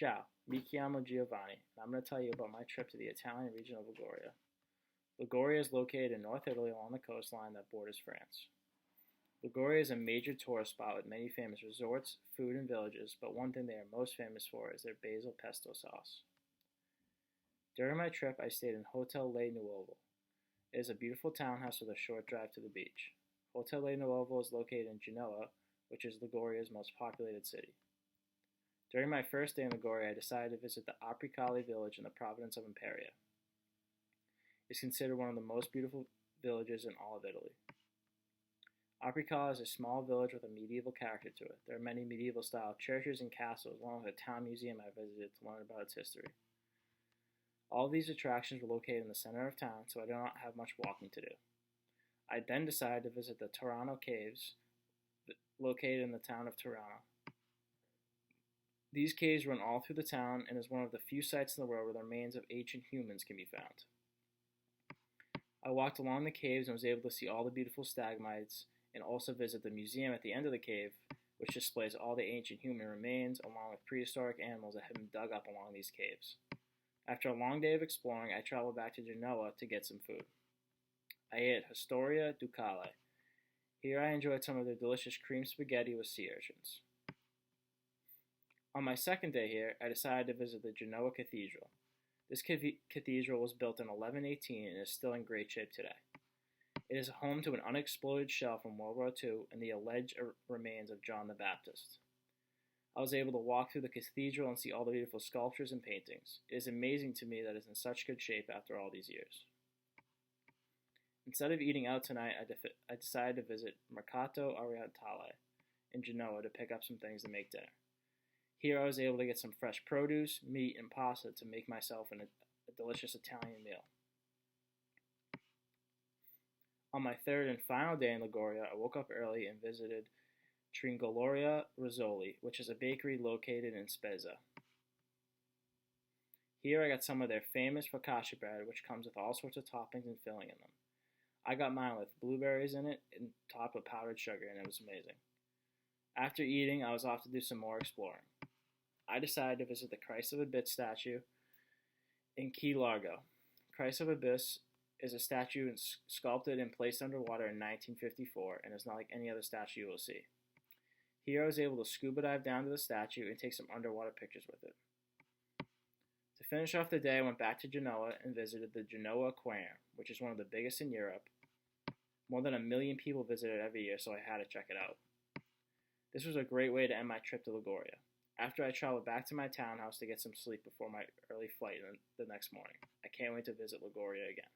Ciao, mi chiamo Giovanni, and I'm going to tell you about my trip to the Italian region of Liguria. Liguria is located in North Italy along the coastline that borders France. Liguria is a major tourist spot with many famous resorts, food, and villages, but one thing they are most famous for is their basil pesto sauce. During my trip, I stayed in Hotel Le Nuovo. It is a beautiful townhouse with a short drive to the beach. Hotel Le Nuovo is located in Genoa, which is Liguria's most populated city. During my first day in Liguria, I decided to visit the Apricali village in the province of Imperia. It is considered one of the most beautiful villages in all of Italy. Apricali is a small village with a medieval character to it. There are many medieval-style churches and castles, along with a town museum I visited to learn about its history. All of these attractions were located in the center of town, so I did not have much walking to do. I then decided to visit the Turano Caves, located in the town of Turano. These caves run all through the town and is one of the few sites in the world where the remains of ancient humans can be found. I walked along the caves and was able to see all the beautiful stalagmites and also visit the museum at the end of the cave, which displays all the ancient human remains along with prehistoric animals that have been dug up along these caves. After a long day of exploring, I traveled back to Genoa to get some food. I ate at Historia Ducale. Here I enjoyed some of their delicious cream spaghetti with sea urchins. On my second day here, I decided to visit the Genoa Cathedral. This cathedral was built in 1118 and is still in great shape today. It is home to an unexploded shell from World War II and the alleged remains of John the Baptist. I was able to walk through the cathedral and see all the beautiful sculptures and paintings. It is amazing to me that it is in such good shape after all these years. Instead of eating out tonight, I decided to visit Mercato Orientale in Genoa to pick up some things to make dinner. Here I was able to get some fresh produce, meat, and pasta to make myself a delicious Italian meal. On my third and final day in Liguria, I woke up early and visited Tringoloria Rizzoli, which is a bakery located in Spezia. Here I got some of their famous focaccia bread, which comes with all sorts of toppings and filling in them. I got mine with blueberries in it and topped with powdered sugar, and it was amazing. After eating, I was off to do some more exploring. I decided to visit the Christ of Abyss statue in Key Largo. Christ of Abyss is a statue sculpted and placed underwater in 1954 and is not like any other statue you will see. Here I was able to scuba dive down to the statue and take some underwater pictures with it. To finish off the day, I went back to Genoa and visited the Genoa Aquarium, which is one of the biggest in Europe. More than 1 million people visit it every year, so I had to check it out. This was a great way to end my trip to Liguria. After I traveled back to my townhouse to get some sleep before my early flight the next morning. I can't wait to visit Liguria again.